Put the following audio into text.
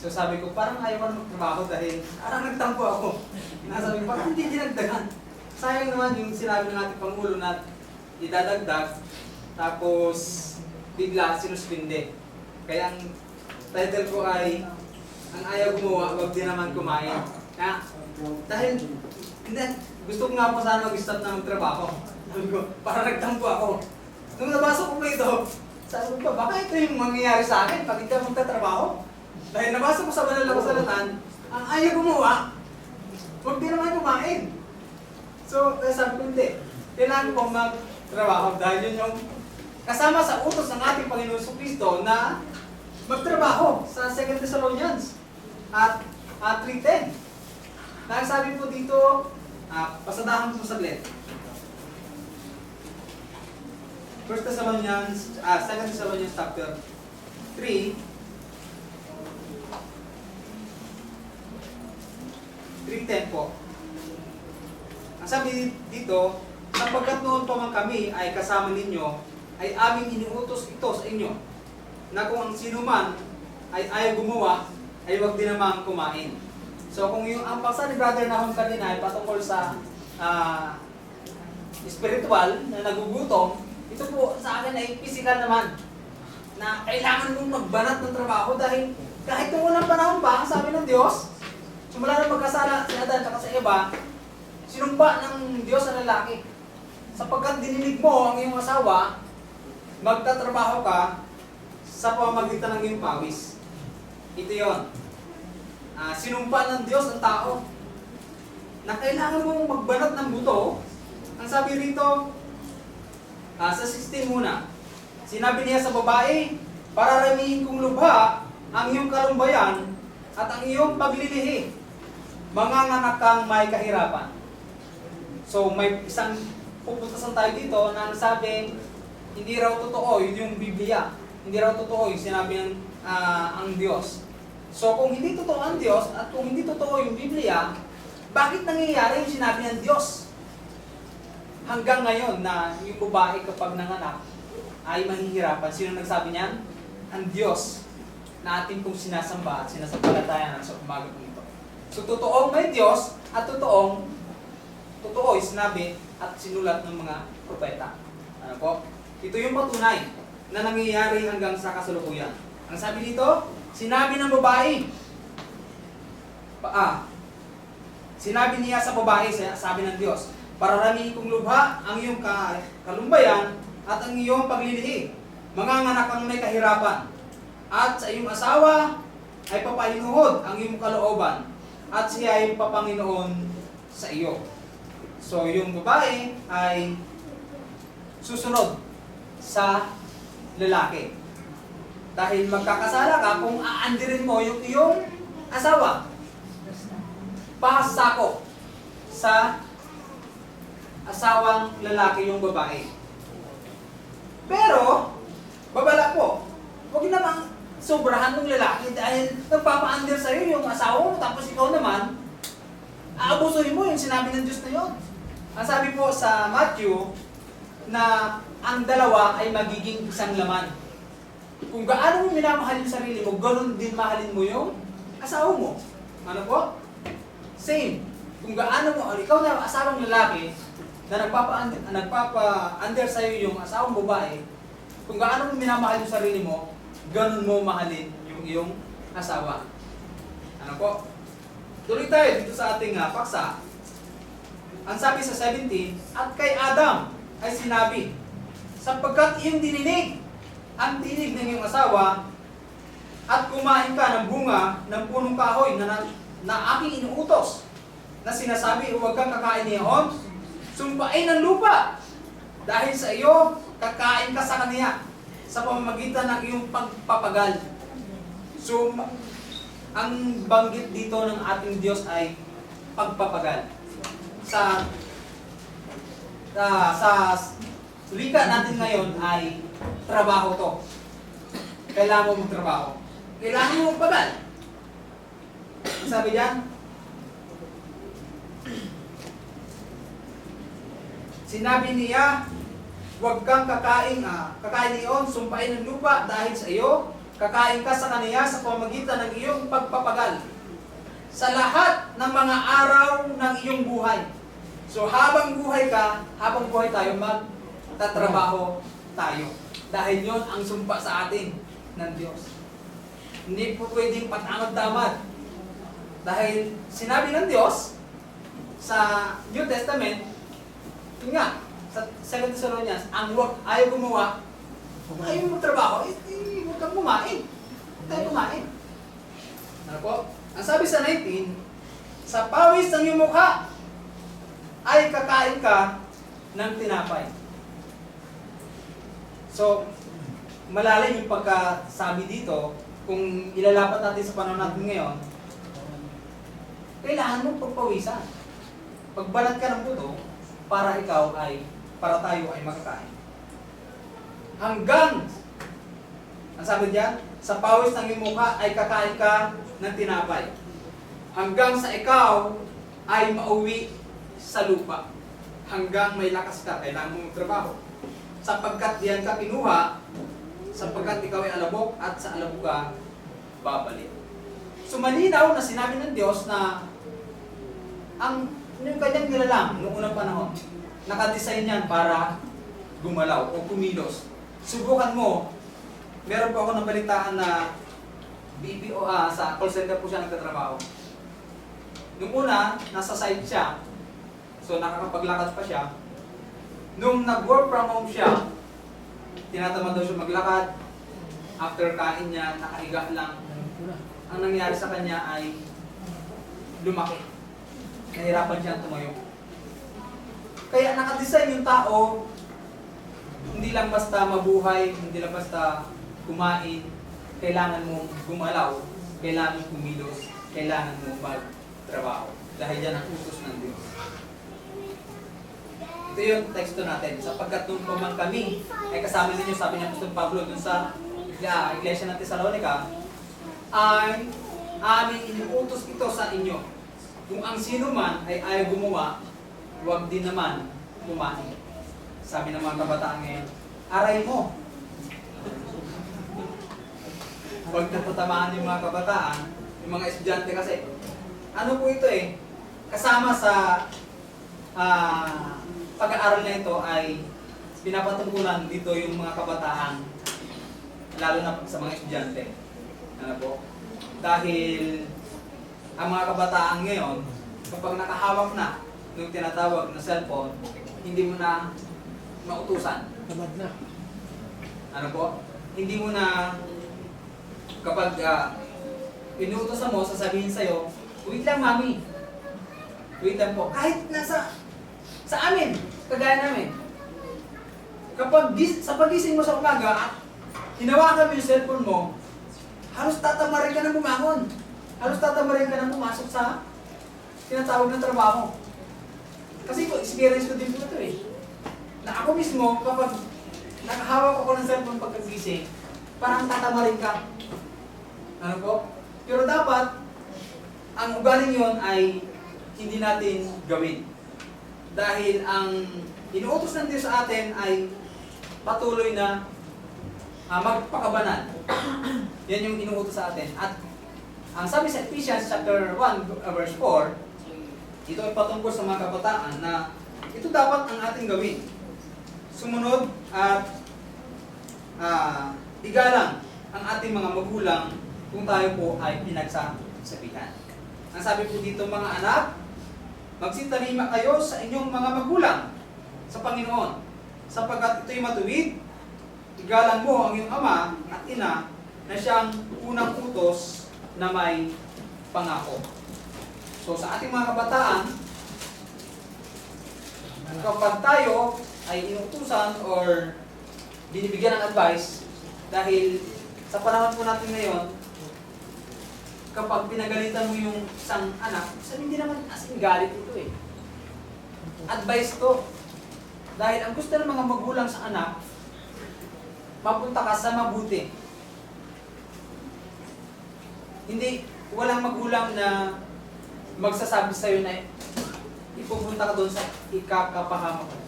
So sabi ko, parang ayaw ko na magtrabaho dahil parang nagtampo ako. Nasabi ko, parang hindi dinagdagan. Sayang naman yung sinabi ng ating Pangulo na idadagdag, tapos bigla sinuspinde. Kaya ang title ko ay, ang ayaw gumawa, wag din naman kumain. Kaya, dahil, hindi, gusto ko nga po sana mag-stop na magtrabaho. Sabi ko, parang nagtampo ako. Nung nabasa ko po ito, sabi ko, baka ito yung mangyayari sa akin pag hindi ako magtatrabaho? Dahil nabasa ko sa banal na kasalatan, ang ayaw gumawa, huwag din naman kumain. So, kaya sabi ko, hindi. Kailangan ko magtrabaho dahil yun yung kasama sa utos ng ating Panginoon Jesucristo na magtrabaho sa 2 Thessalonians at 3:10. Dahil sabi po dito, pasadahan po saglit. 2 Thessalonians chapter 3, 3:10 po. Ang sabi dito, sapagkat noon pa man kami ay kasama ninyo, ay aming iniutos ito sa inyo, na kung ang sino man ay ayaw gumawa, ay huwag din namang kumain. So kung yung ang paksa ni Brother Nahum kanina ay patungkol sa spiritual na nagugutom, ito po sa akin ay physical naman. Na kailangan mong magbanat ng trabaho dahil kahit noong unang panahon pa, ang sabi ng Diyos, simula na magkasala si Adan at sa Eva, sinumpa ng Diyos sa lalaki. Sapagkat dinilig mo ang iyong asawa, magtatrabaho ka sa pamamagitan ng iyong pawis. Ito yon. Sinumpa ng Diyos ang tao na kailangan mong magbanat ng buto. Ang sabi rito, sa 16 muna, sinabi niya sa babae, pararamihin kong lubha ang iyong kalumbayan at ang iyong paglilihi. Manganganak kang may kahirapan. So may isang pupuntasan tayo dito na sabi, hindi raw totoo yung Biblia. Hindi raw totoo yung sinabi ng ang Diyos. So kung hindi totoo ang Diyos at kung hindi totoo yung Biblia, bakit nangyayari yung sinabi ng Diyos? Hanggang ngayon na yung babae kapag nanganak ay mahihirapan. Sino nagsabi niyan? Ang Diyos na ating pong sinasamba at sinasampalatayan sa umaga po ito. So totoong may Diyos at totoo yung sinabi at sinulat ng mga propeta. Ano po? Ito yung patunay na nangyayari hanggang sa kasalukuyan. Ang sabi dito, sinabi ng babae, sinabi niya sa babae, sabi ng Diyos, pararamihin kong lubha ang iyong kalumbayan at ang iyong paglilihi. Manganganak kang may kahirapan. At sa iyong asawa ay papahinuhod ang iyong kalooban. At siya ay papanginoon sa iyo. So yung babae ay susunod sa lalaki. Dahil magkakasala ka kung aandirin mo yung iyong asawa. Pasako sa asawang lalaki yung babae. Pero, babala po, huwag namang sobrahan ng lalaki dahil nagpapa-under sa'yo yung asawa mo, tapos ikaw naman, aabusuhin mo yung sinabi ng Diyos na yun. Ang sabi po sa Matthew, na ang dalawa ay magiging isang laman. Kung gaano mo minamahal yung sarili mo, ganoon din mahalin mo yung asawa mo. Ano po? Same. Kung gaano mo, ikaw na asawang lalaki, na nagpapa-under sa'yo yung asawang babae, kung gaano mo minamahal yung sarili mo, ganoon mo mahalin yung iyong asawa. Ano po? Tuloy tayo dito sa ating paksa. Ang sabi sa 17, at kay Adam ay sinabi, sapagkat iyong dininig ang tinig ng iyong asawa, at kumain ka ng bunga ng punong kahoy na aking inuutos, na sinasabi, huwag kang kakain niyon, sumpain ng lupa, dahil sa iyo, kakain ka sa kaniya, sa pamamagitan ng iyong pagpapagal. So, ang banggit dito ng ating Diyos ay pagpapagal. Sa wika natin ngayon ay trabaho to. Kailangan mo magtrabaho. Kailangan mo magpagal. Sabi diyan, sinabi niya, huwag kang kakain iyon, sumpain ng lupa dahil sa iyo, Kakain ka sa kaniya sa pamamagitan ng iyong pagpapagal sa lahat ng mga araw ng iyong buhay. So habang buhay ka, habang buhay tayo, magtatrabaho tayo. Dahil yon ang sumpa sa atin ng Diyos. Hindi po pwedeng patamad-tamad. Dahil sinabi ng Diyos sa New Testament, yun nga, sa 2 Thessalonians, ang work ayaw gumawa, ayaw magtrabaho, huwag kang kumain. Huwag tayo kumain. Ano po? Ang sabi sa 19, sa pawis ng iyong mukha ay kakain ka ng tinapay. So, malalim yung pagkasabi dito, kung ilalapat natin sa panahon natin ngayon, kailangan mong pagpawisan. Pagbalat ka ng buto, para tayo ay makakain. Hanggang, ang sabi diyan, sa pawis ng iyong mukha ay kakain ka ng tinapay. Hanggang sa ikaw ay mauwi sa lupa. Hanggang may lakas ka, kailangan mong magtrabaho. Sapagkat diyan ka kinuha, sapagkat ikaw ay alabok at sa alabok ka babalik. So malinaw na sinabi ng Diyos na yung kanyang nilalang noong unang panahon, nakadesign yan para gumalaw o kumilos. Subukan mo, meron po ako nabalitaan na BPO, sa call center po siya nagtatrabaho. Nung una, nasa site siya, so nakakapaglakad pa siya. Nung nag-work from home siya, tinatamad daw siya maglakad. After kain niya, nakahiga lang. Ang nangyari sa kanya ay lumaki. Nahirapan siya tumayo. Kaya nakadesign yung tao, hindi lang basta mabuhay, hindi lang basta kumain, kailangan mong gumalaw, kailangan mong kumilos, kailangan mong magtrabaho. Dahil yan ang utos ng Diyos. Ito yung teksto natin. Sapagkat nung paman kami ay kasama ninyo, sabi niya Apostol Pablo dun sa Iglesia ng Thessalonica, ay aming inuutos ito sa inyo. Kung ang sino man ay ayaw gumawa, huwag din naman kumain. Sabi ng mga kabataan ngayon, aray mo. Huwag natatamaan yung mga kabataan, yung mga estudyante kasi. Ano po ito eh, kasama sa pag-aaral na ito ay pinapatungkulan dito yung mga kabataan, lalo na sa mga estudyante. Ano po? Dahil ang mga kabataan ngayon, kapag nakahawak na ng tinatawag na cellphone, hindi mo na mautusan. Tamad na. Ano po? Hindi mo na, kapag inuutosan mo, sasabihin sa'yo, wait lang mami. Wait lang po. Kahit nasa, sa amin, kagaya namin. Kapag sa pagising mo sa umaga at hinawakan mo yung cellphone mo, halos tatamarin ka na bumangon. Halos tatamarin ka na pumasok sa tinatawag na trabaho. Kasi po, experience ko din po ito eh. Na ako mismo, kapag nakahawak ako ng cellphone pagkagising, parang tatamarin ka. Ano po? Pero dapat, ang ugaling yon ay hindi natin gawin. Dahil ang inuutos ng Diyos sa atin ay patuloy na magpakabanan. Yan yung inuutos sa atin. At ang sabi sa Ephesians chapter 1 verse 4, ito ay patungkol sa mga kabataan na ito dapat ang ating gawin. Sumunod at igalang ang ating mga magulang kung tayo po ay pinagsasabihan. Ang sabi po dito, mga anak, magsitalima kayo sa inyong mga magulang sa Panginoon, sapagkat ito'y matuwid. Igalang mo ang iyong ama at ina na siyang unang utos na may pangako. So sa ating mga kabataan, kapag tayo ay inutusan or binibigyan ng advice, dahil sa panahon po natin ngayon, kapag pinagalitan mo yung isang anak, sabi hindi naman as in galit ito eh. Advice to. Dahil ang gusto ng mga magulang sa anak, mapunta ka sa mabuti. Hindi, walang magulang na magsasabi sa'yo na ipupunta ka doon sa ikakapahamak.